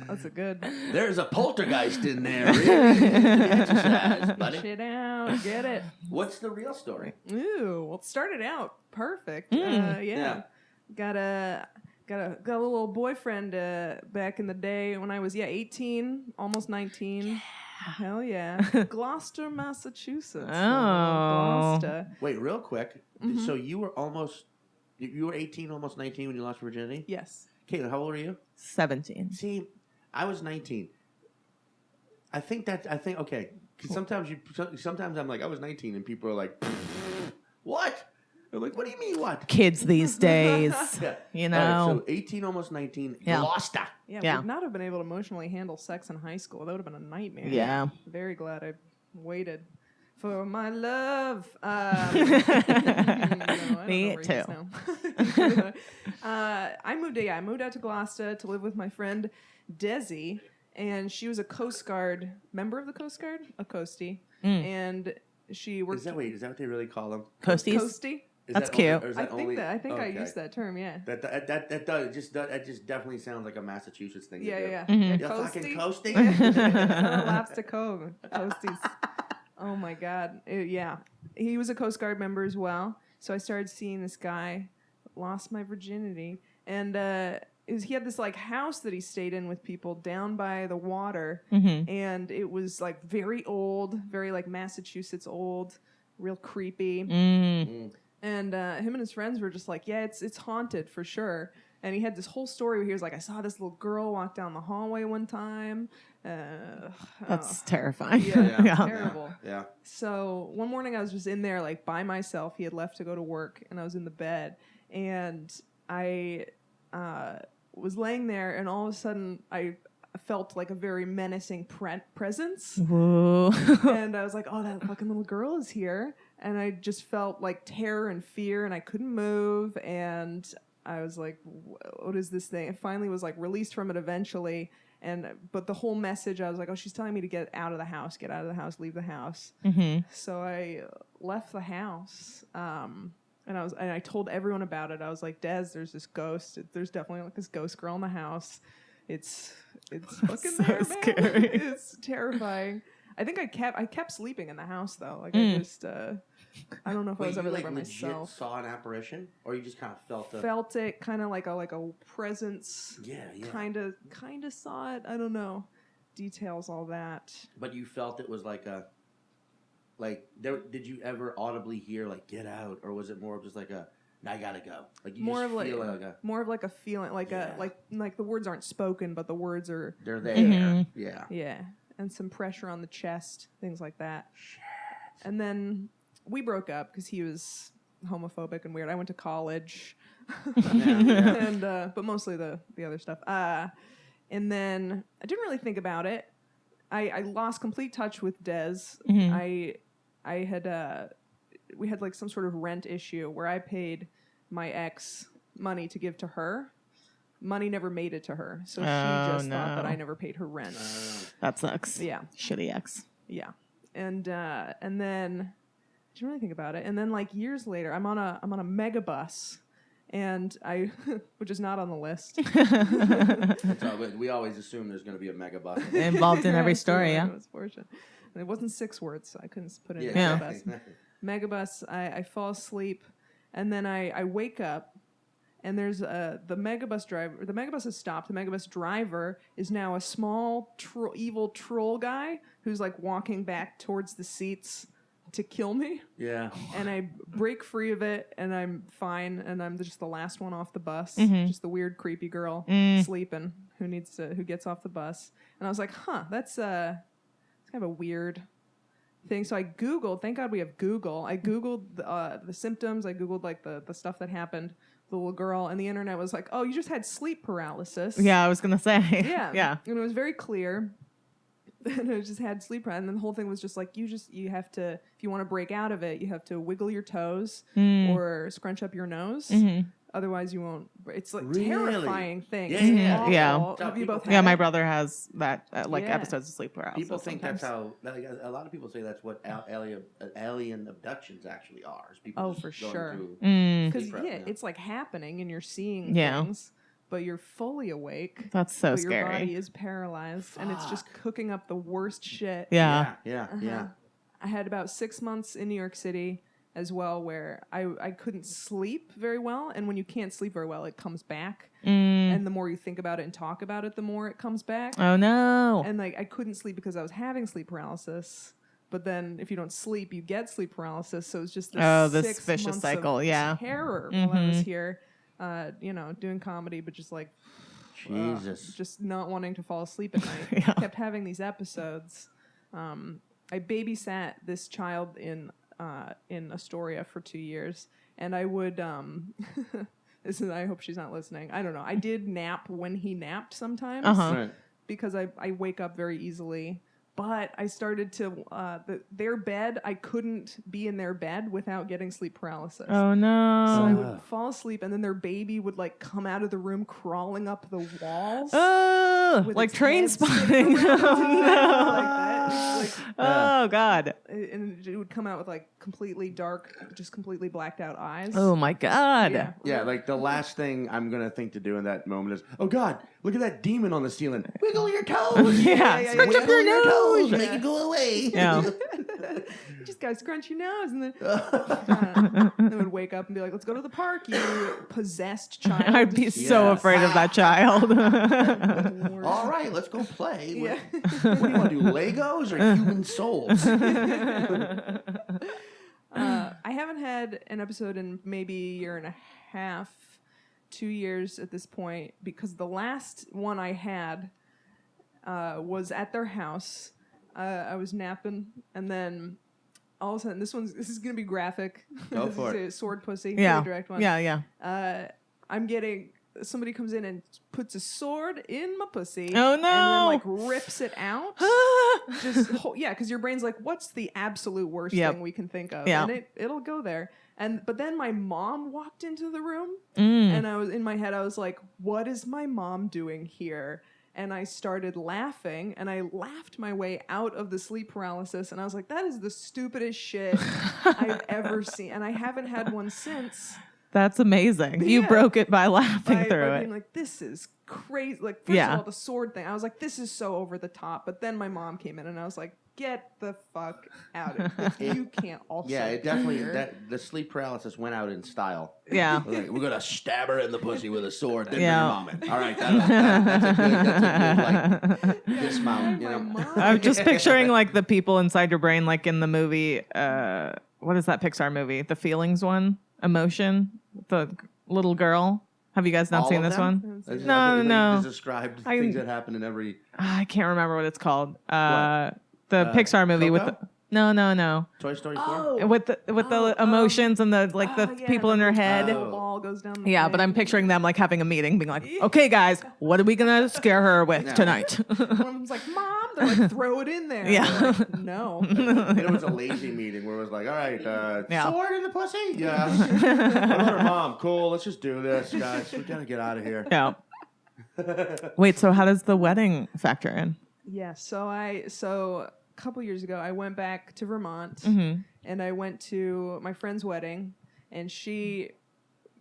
That's a good. There's a poltergeist in there. Really? Exercise, buddy. Shit out. Get it. What's the real story? Ooh, well, it started out perfect. Yeah. Got a little boyfriend back in the day when I was 18, almost 19. Yeah. Hell yeah. Gloucester, Massachusetts. Gloucester. Wait, real quick. So you were 18, almost 19 when you lost your virginity? Yes. Caitlin, how old are you? 17. See, I was 19. Okay. 'Cause sometimes I'm like, I was 19 and people are like, what? I'm like, what do you mean what? Kids these days, you know. All right, so 18, almost 19, Gloucester. Yeah, would not have been able to emotionally handle sex in high school. That would have been a nightmare. Yeah. Very glad I waited for my love. Me too. I moved out to Gloucester to live with my friend Desi, and she was a Coast Guard member of the Coast Guard, a Coastie, and she worked. Is that what they really call them? Coasties? Coastie. That's cute. I think I used that term. Yeah. That just definitely sounds like a Massachusetts thing. Yeah. You're fucking coasting. Lobster Cove, Coasties. Oh my God. He was a Coast Guard member as well. So I started seeing this guy, lost my virginity, and he had this like house that he stayed in with people down by the water, and it was like very old, very like Massachusetts old, real creepy. And him and his friends were just like, yeah, it's haunted for sure. And he had this whole story where he was like, I saw this little girl walk down the hallway one time. That's terrifying. Yeah. Terrible. Yeah. So one morning I was just in there like by myself. He had left to go to work, and I was in the bed. And I was laying there, and all of a sudden I felt like a very menacing presence. And I was like, oh, that fucking little girl is here. And I just felt like terror and fear, and I couldn't move. And I was like, what is this thing? It finally was like released from it eventually. But the whole message, I was like, oh, she's telling me to get out of the house, leave the house. So I left the house. And I told everyone about it. I was like, Des, there's this ghost. There's definitely like this ghost girl in the house. It's fucking So there, man. scary. It's terrifying. I think I kept sleeping in the house though. Like I just I don't know if I was ever there by myself. Saw an apparition, or you just kind of Felt it, kind of like a presence. Yeah. Kind of saw it. I don't know details, all that. But you felt it was like a. Like, did you ever audibly hear like "get out," or was it more of just like a "I gotta go"? Like you more just of feel like a more of like a feeling, like Yeah. like the words aren't spoken, but the words are they're there. Yeah. Yeah, and some pressure on the chest, things like that. Shit. And then we broke up because he was homophobic and weird. I went to college, and but mostly the other stuff. And then I didn't really think about it. I lost complete touch with Des. I had we had like some sort of rent issue where I paid my ex money to give to her. Money never made it to her, so she just thought that I never paid her rent. That sucks. Yeah, Shitty ex. yeah, and then I didn't really think about it. And then like years later, I'm on a megabus, and which is not on the list. That's all good. We always assume there's going to be a mega bus. Involved in every story, yeah. And it wasn't 6 words, so I couldn't put it in Yeah. megabus. Megabus, I fall asleep, and then I wake up, and there's the megabus driver. The megabus has stopped. The megabus driver is now a small evil troll guy who's like walking back towards the seats to kill me. Yeah. And I break free of it, and I'm fine, and I'm just the last one off the bus. Just the weird, creepy girl sleeping who gets off the bus. And I was like, that's kind of a weird thing. So I Googled, thank God we have Google. I Googled the symptoms. I Googled like the stuff that happened, the little girl, and the internet was like, oh, you just had sleep paralysis. Yeah, I was going to say. Yeah. Yeah. And it was very clear. And I just had sleep paralysis. And then the whole thing was just like, you have to, if you want to break out of it, you have to wiggle your toes or scrunch up your nose. Otherwise, you won't. It's like terrifying thing. Yeah, It's yeah. awful. Yeah. Have you both Yeah, had my it? brother has that, episodes of sleep paralysis. People think sometimes. that's how. Like, a lot of people say that's what alien abductions actually are. Is people Oh, just for going sure. through Because sleep paralysis. it's like happening and you're seeing Yeah. things, but you're fully awake. That's so but scary. Your body is paralyzed, and it's just cooking up the worst shit. Yeah. Yeah. I had about 6 months in New York City as well, where I couldn't sleep very well, and when you can't sleep very well, it comes back. And the more you think about it and talk about it, the more it comes back. Oh, no. And like I couldn't sleep because I was having sleep paralysis. But then if you don't sleep, you get sleep paralysis. So it's just this, 6 vicious months cycle. of Yeah. terror while I was here, doing comedy, but just like Jesus. just not wanting to fall asleep at night. Yeah. Kept having these episodes. I babysat this child in Astoria for 2 years, and I would I hope she's not listening. I don't know. I did nap when he napped sometimes Right. because I wake up very easily. But I started to their bed. I couldn't be in their bed without getting sleep paralysis. Oh, no. So I would fall asleep, and then their baby would like come out of the room, crawling up the walls. Oh, with like its train head sticking spotting. around Oh, like that. Like, oh, God. and it would come out with like completely dark, just completely blacked out eyes. Oh, my God. Yeah. Yeah, like the last thing I'm gonna think to do in that moment is, oh God, look at that demon on the ceiling. Wiggle your toes. Yeah. Scrunch up your nose. Make it go away. Yeah. You just gotta scrunch your nose, and then they would wake up and be like, "Let's go to the park, you possessed child." I'd be so Yeah. afraid of that child. All right, let's go play. Yeah. What do you want to do? Legos or human souls? I haven't had an episode in maybe a year and a half, 2 years at this point, because the last one I had was at their house. I was napping, and then all of a sudden, this is gonna be graphic. Go This for is it. a sword pussy, Yeah. very direct one. Yeah. I'm getting somebody comes in and puts a sword in my pussy. Oh, And then no. like rips it out. Just because your brain's like, what's the absolute worst Yep. thing we can think of? Yeah. And it'll go there. But then my mom walked into the room, Mm. and I was in my head. I was like, "What is my mom doing here?" And I started laughing, and I laughed my way out of the sleep paralysis. And I was like, "That is the stupidest shit I've ever seen," and I haven't had one since. That's amazing. You Yeah. broke it by laughing By through being it. like, this is crazy. Like, first Yeah. of all, the sword thing. I was like, this is so over the top. But then my mom came in, and I was like, get the fuck out of here. You can't also. Yeah, it be definitely here. the sleep paralysis went out in style. Yeah. We're, like, we're gonna stab her in the pussy with a sword, then Yeah. bring your mom in. All right, that's a good like dismount. You My know, mom. I'm just picturing like the people inside your brain, like in the movie. What is that Pixar movie? The Feelings one, Emotion. The little girl. Have you guys not All seen of this them? one? I No, think no. You just described things that happen in every I can't remember what it's called. The What? Pixar movie with Coco? the, no. Toy Story 4. Oh. With the emotions and the like the yeah, people in the their little head. ball goes down the Yeah, but I'm thing. picturing them like having a meeting, being like, "Okay, guys, what are we gonna scare her with No. tonight?" One of them's like, "Mom," they're like, "Throw it in there." Yeah. I'm like, no. And it was a lazy meeting where it was like, all right, Yeah. sword in the pussy? Yeah. What about her mom? Cool, let's just do this, guys. We gotta get out of here. Yeah. Wait, so how does the wedding factor in? Yeah. So a couple years ago, I went back to Vermont, Mm-hmm. and I went to my friend's wedding, and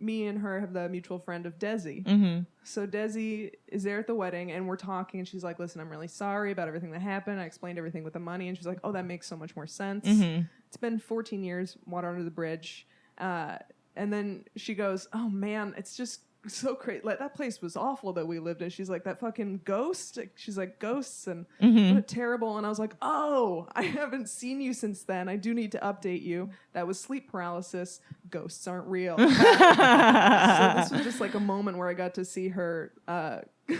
me and her have the mutual friend of Desi. Mm-hmm. So Desi is there at the wedding, and we're talking, and she's like, "Listen, I'm really sorry about everything that happened. I explained everything with the money," and she's like, "Oh, that makes so much more sense." Mm-hmm. It's been 14 years, water under the bridge. And then she goes, "Oh man, it's just so crazy. Like, that place was awful that we lived in." She's like, "That fucking ghost." She's like, "Ghosts and Mm-hmm. what terrible." And I was like, "Oh, I haven't seen you since then. I do need to update you. That was sleep paralysis. Ghosts aren't real." So this was just like a moment where I got to see her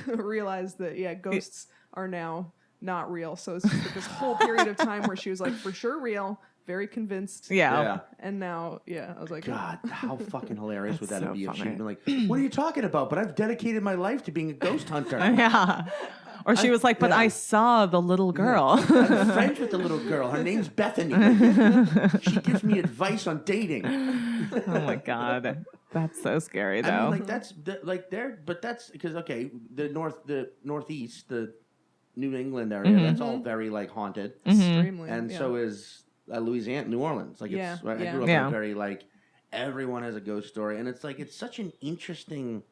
realize that ghosts are now not real. So it's just like this whole period of time where she was like, for sure real, very convinced. Yeah. And now, I was like, God, how fucking hilarious would that That's so be if she'd funny. been like, what are you talking about? But I've dedicated my life to being a ghost hunter. Yeah. Or she was like, "But yeah. I saw the little girl." I'm friends with the little girl. Her name's Bethany. She gives me advice on dating. Oh my God. That's so scary though. I mean, like that's but that's because the northeast, the New England area, Mhm. that's all very like haunted, extremely. and yeah. so is Louisiana, New Orleans. Like Yeah, it's right, I yeah. grew up Yeah. in a very like everyone has a ghost story, and it's like it's such an interesting.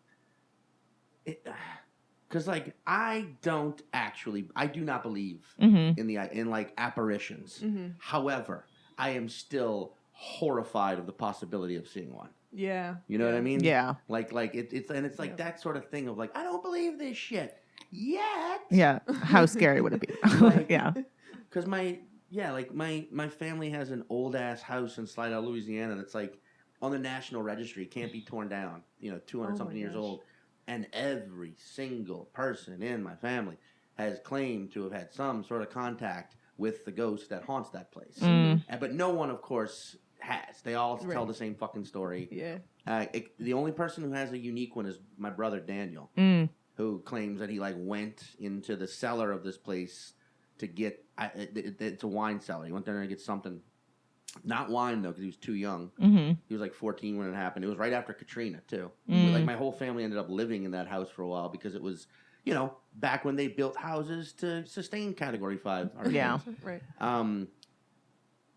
Because like I do not believe Mm-hmm. in like apparitions. Mm-hmm. However, I am still horrified of the possibility of seeing one. Yeah. You know what I mean? Yeah. Like it's like Yeah. that sort of thing of like I don't believe this shit yet. Yeah. How scary would it be? Yeah. Because my family has an old ass house in Slidell, Louisiana, and it's like on the National Registry, can't be torn down. 200 Oh something my years gosh. old, and every single person in my family has claimed to have had some sort of contact with the ghost that haunts that place. Mm. But no one, of course, has. They all tell Right. the same fucking story. Yeah. The only person who has a unique one is my brother Daniel, Mm. who claims that he like went into the cellar of this place to get. It's a wine cellar. He went there to get something, not wine though, because he was too young. Mm-hmm. He was like 14 when it happened. It was right after Katrina too. Mm. Like my whole family ended up living in that house for a while because it was, back when they built houses to sustain Category 5. Yeah. Right.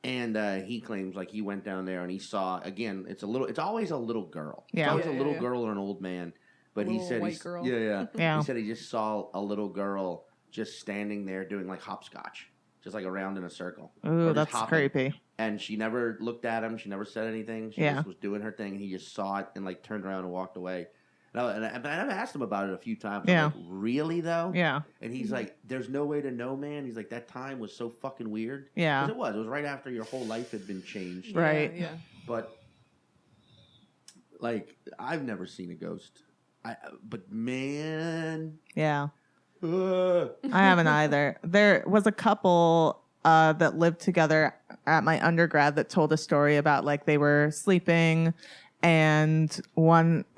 And he claims like he went down there and he saw again. It's always a little girl. Yeah. It's always Yeah, a yeah, little yeah. girl or an old man. But he Little said white girl. Yeah. Yeah. He said he just saw a little girl just standing there doing like hopscotch, just like around in a circle. Or Ooh, just that's hopping. creepy. And she never looked at him. She never said anything. She Yeah. just was doing her thing, and he just saw it and like turned around and walked away. And I've asked him about it a few times. Yeah. I'm like, really though? Yeah. And he's like, "There's no way to know, man." He's like, "That time was so fucking weird." Yeah. 'Cause it was. It was right after your whole life had been changed. Right. Yeah. But like, I've never seen a ghost. But man, Yeah. ugh. I haven't either. There was a couple that lived together at my undergrad that told a story about like they were sleeping and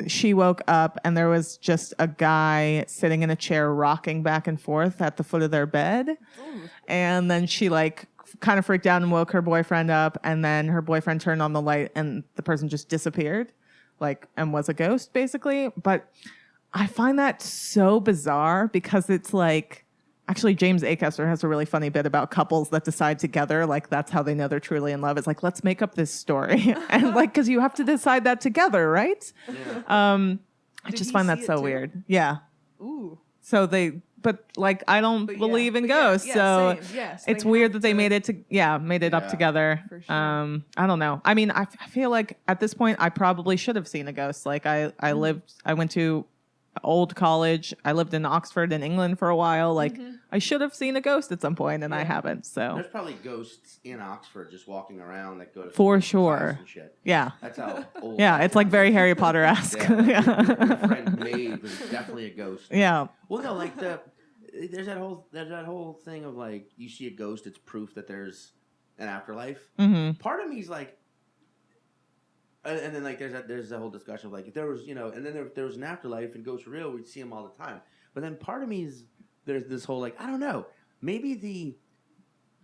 she woke up and there was just a guy sitting in a chair rocking back and forth at the foot of their bed. Ooh. And then she like kind of freaked out and woke her boyfriend up, and then her boyfriend turned on the light and the person just disappeared, like, and was a ghost basically. But I find that so bizarre because it's like, actually, James Acaster has a really funny bit about couples that decide together, like that's how they know they're truly in love. It's like, let's make up this story, and like, because you have to decide that together, right? Yeah. I just find that so weird. Yeah. Ooh. So but like, I don't believe in ghosts, so same. Yes, it's they weird have that they to- made it up together. For sure. I don't know. I mean, I feel like at this point, I probably should have seen a ghost. Like I went to old college. I lived in Oxford in England for a while. Like I should have seen a ghost at some point, and I haven't. So There's probably ghosts in Oxford just walking around that go to For school and sure. class and shit. yeah, That's how old. yeah, that it's like town very is. Harry Potter-esque. Yeah. Your Yeah. friend Maeve was definitely a ghost. Yeah. Well, no, like there's that whole thing of like you see a ghost, it's proof that there's an afterlife. Mm-hmm. Part of me is like, and then like there's that whole discussion of like if there was and then if there was an afterlife and ghosts were real, we'd see them all the time. But then part of me is there's this whole like I don't know, maybe the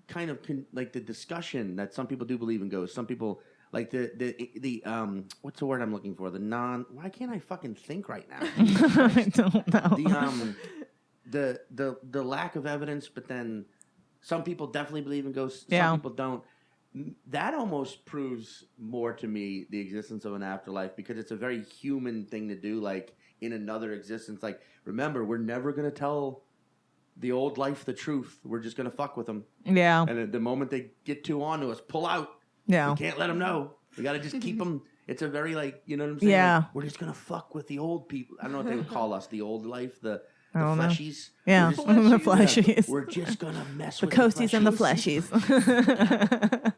kind of like the discussion that some people do believe in ghosts, some people. Like the what's the word I'm looking for? Why can't I fucking think right now? I don't know. The lack of evidence, but then some people definitely believe in ghosts, Yeah. some people don't. That almost proves more to me the existence of an afterlife because it's a very human thing to do, like in another existence. Like, remember, we're never going to tell the old life the truth. We're just going to fuck with them. Yeah. And at the moment they get too on to us, pull out. Yeah. We can't let them know. We got to just keep them. It's a very, like, you know what I'm saying? Yeah. Like, we're just going to fuck with the old people. I don't know what they would call us, the old life, the I don't know. fleshies. Yeah. We're just- The Yeah. fleshies. We're just going to mess The with coasties and the fleshies. fleshies.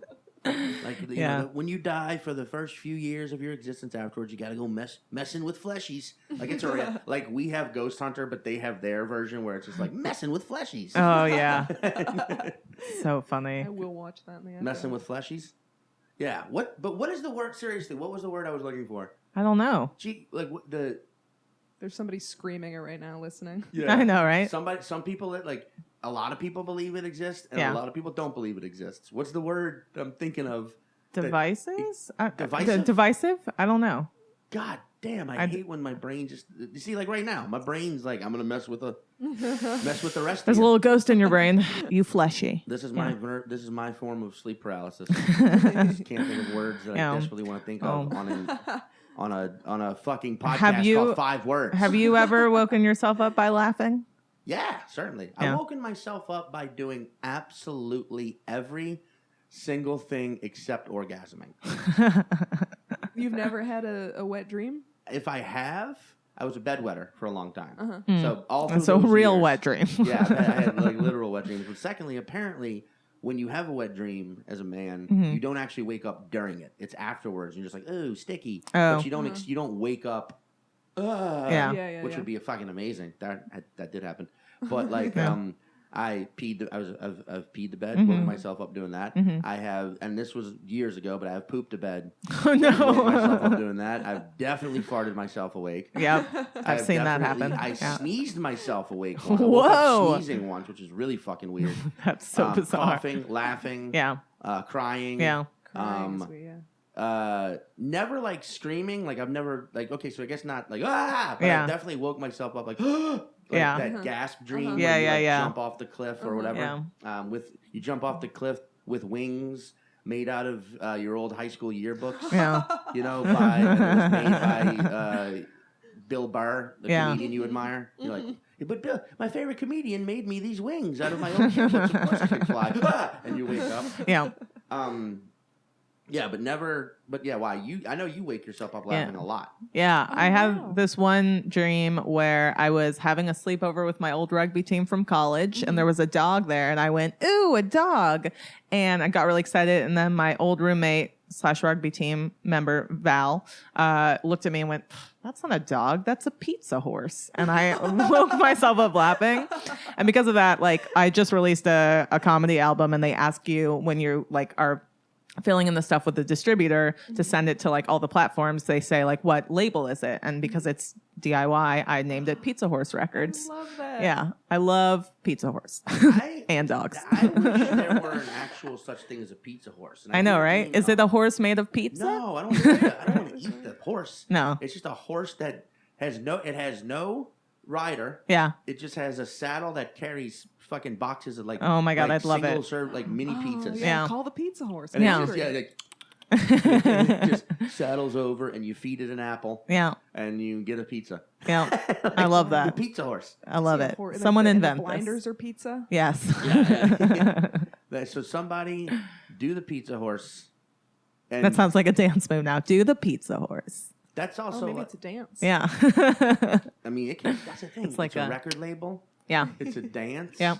Like, you Yeah. know, when you die for the first few years of your existence afterwards, you got to go messing with fleshies. Like, it's a like we have Ghost Hunter, but they have their version where it's just like messing with fleshies. Oh, yeah. So funny. I will watch that in the end. Messing with fleshies? Yeah. But what is the word? Seriously, what was the word I was looking for? I don't know. Gee, like what the. There's somebody screaming it right now listening. Yeah. I know, right? Some people like a lot of people believe it exists, and Yeah. a lot of people don't believe it exists. What's the word I'm thinking of? Devices? Divisive? Divisive? I don't know. God damn! I hate when my brain just. You see, like right now, my brain's like I'm gonna mess with the rest. There's of a you. little ghost in your brain. You fleshy. This is Yeah. my form of sleep paralysis. I just can't think of words that Yeah. I desperately want to think of Oh. on a fucking podcast Have you- called 5 Words. Have you ever woken yourself up by laughing? Yeah, certainly. Yeah. I've woken myself up by doing absolutely every single thing except orgasming. You've never had a wet dream? If I have, I was a bedwetter for a long time. Uh-huh. So all through So those real years- wet dream. Yeah, I had like literal wet dreams. But secondly, apparently, when you have a wet dream as a man, Mhm. you don't actually wake up during it. It's afterwards. You're just like, oh, sticky. Oh. But you don't you don't wake up. Yeah. Which would be fucking amazing. That did happen. But like, Yeah. I've peed the bed, Mhm. woke myself up doing that. Mhm. I have, and this was years ago, but I have pooped to bed. Oh Woke myself up no. doing that. I've definitely farted myself awake. Yep. I've I've seen that definitely- happen. I Yeah. sneezed myself awake. Once. I woke up Whoa. sneezing once, which is really fucking weird. That's so bizarre. Coughing, laughing, Yeah. crying. Yeah. Crying is Um, weird, yeah. Never like screaming. Like I've never like okay, so I guess not like ah, but Yeah. I definitely woke myself up like Yeah. that Uh-huh. gasp dream. Uh-huh. Where Yeah, you, yeah, like, yeah. Jump off the cliff or Uh-huh. whatever. Yeah. With you jump off the cliff with wings made out of your old high school yearbooks. Yeah. You know, by and it was made by Bill Burr, the Yeah. comedian you admire. You're like, "Yeah, but Bill, my favorite comedian made me these wings out of my old yearbooks. Of course I can fly." Ah! And you wake up. Yeah. Yeah, but never. But yeah, why I know you wake yourself up laughing a lot. Yeah, Oh, I have wow. this one dream where I was having a sleepover with my old rugby team from college, and there was a dog there, and I went, "Ooh, a dog!" And I got really excited, and then my old roommate / rugby team member Val looked at me and went, "That's not a dog, that's a pizza horse," and I woke myself up laughing. And because of that, like I just released a comedy album, and they ask you when you like are filling in the stuff with the distributor to send it to like all the platforms, they say like, what label is it? And because it's DIY, I named it Pizza Horse Records. I love that. Yeah, I love Pizza Horse and dogs. I wish there were an actual such thing as a pizza horse. And I know, didn't right? dream Is it of- a horse made of pizza? No, I don't want to eat the horse. No. It's just a horse that has no rider. Yeah. It just has a saddle that carries fucking boxes of like, Oh my God, like I'd love it. single serve like mini pizzas. Yeah. Call the pizza horse. And Yeah. it's just, it just saddles over and you feed it an apple Yeah. and you get a pizza. Yeah. Like I love The that. pizza horse. I love it. And Someone the invent this. blinders are pizza. Yes. So somebody do the pizza horse. And That sounds like a dance move now. Do the Pizza Horse. that's Oh, also, maybe it's a dance. Yeah. I mean, that's the thing. It's like a a- record label. Yeah. It's a dance. Yeah.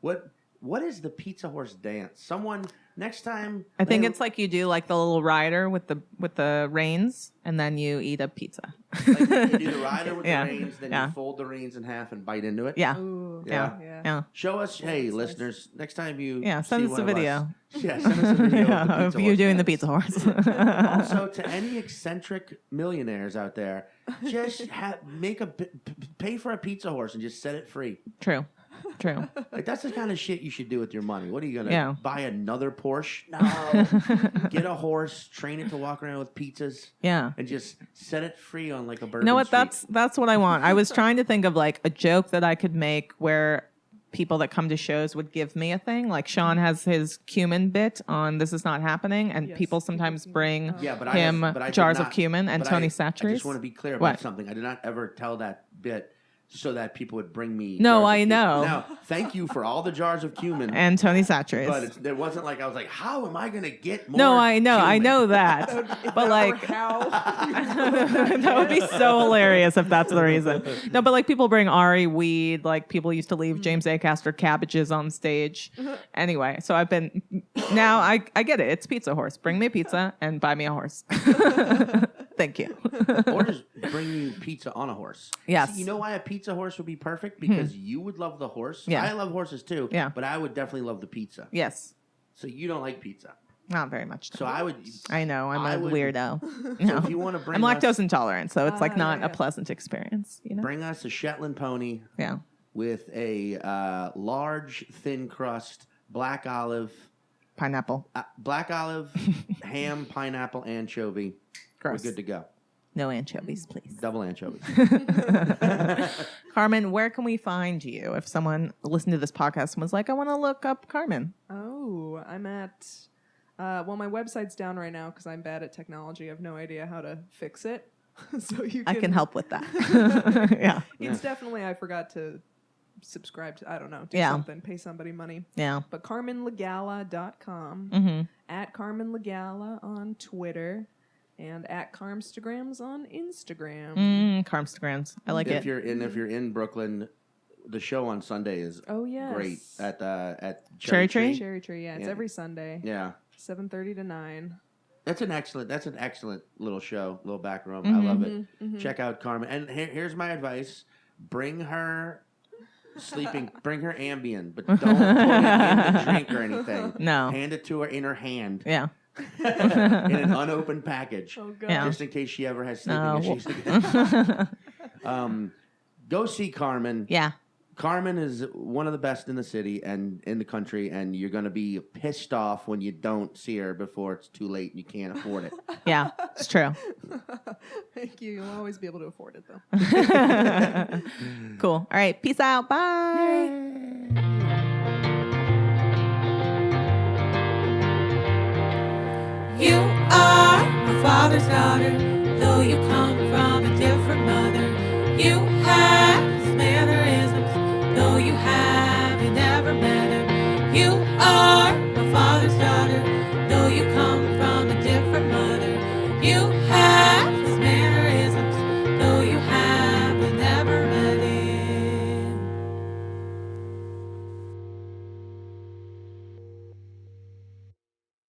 What is the pizza horse dance? Someone next time. I think they- it's like you do like the little rider with the reins, and then you eat a pizza. like you do the rider with Yeah. the reins, then Yeah. you fold the reins in half and bite into it. Yeah. Ooh, Yeah. Yeah. Show us, hey, That's nice. listeners, next time you Yeah. Send see us one a of us- video. Yeah, send us a video of the Yeah, pizza of you horse doing the dance. Pizza Horse. Also, to any eccentric millionaires out there, just pay for a pizza horse and just set it free. True. True. Like that's the kind of shit you should do with your money. What are you gonna Yeah. buy another Porsche? No. Get a horse, train it to walk around with pizzas, Yeah. and just set it free on like a bourbon. You know what? street. That's what I want. I was trying to think of like a joke that I could make where people that come to shows would give me a thing. Like Sean has his cumin bit on This Is Not Happening, and Yes, people people sometimes can- bring oh. Yeah, but him I did jars of not- cumin and but Tony I Satchery's. just want to be clear about What? something. I did not ever tell that bit so that people would bring me. No, jars of I cumin. know. Now, thank you for all the jars of cumin. And Tony Satchery's. But it wasn't like I was like, how am I going to get more? No, I know cumin? that. If But that were like how that would be so hilarious if that's the reason. No, but like people bring Ari weed, like people used to leave James Acaster cabbages on stage. Anyway, so I've been now I get it. It's Pizza Horse. Bring me a pizza and buy me a horse. Thank you. Or just bring you pizza on a horse. Yes. See, you know why a pizza horse would be perfect? Because you would love the horse. Yeah. I love horses too. Yeah. But I would definitely love the pizza. Yes. So you don't like pizza. Not very much. So I would. I know, I'm I a would- weirdo. So No. if you want to bring I'm us, lactose intolerant, so it's like not yeah. a pleasant experience, you know? bring us a Shetland pony Yeah. with a large thin crust black Pineapple. olive, ham, pineapple, anchovy. Gross. We're good to go. No anchovies, please. Double anchovies. Carmen, where can we find you if someone listened to this podcast and was like, I want to look up Carmen? Oh, I'm at. Well, my website's down right now because I'm bad at technology. I have no idea how to fix it. So you I can can help with that. Yeah. It's definitely I forgot to subscribe to. I don't know. Do Yeah. something. Pay somebody money. Yeah. But CarmenLagala.com. Mm-hmm. At Carmen Lagala on Twitter. And at Carmstagrams on Instagram. Carmstagrams. I like if it. you're in Brooklyn, the show on Sunday is Oh yes. great at Cherry Tree? Cherry Tree. Yeah, it's Yeah. every Sunday. Yeah. 7:30 to 9. That's an excellent little show, little back room. Mhm. I love it. Mhm. Check out Carmen. And here's my advice: bring her bring her Ambien, but don't put it in the drink or anything. No. Hand it to her in her hand Yeah. in an unopened package, Oh god. Yeah. just in case she ever has sleeping No. issues. Go see Carmen. Yeah. Carmen is one of the best in the city and in the country, and you're going to be pissed off when you don't see her before it's too late and you can't afford it. Yeah. It's true. Thank you. You'll always be able to afford it though. Cool. All right. Peace out. Bye. You are a father's daughter, though you come from a different mother. You have his mannerisms, though you haven't ever met him. You are a father's daughter, though you come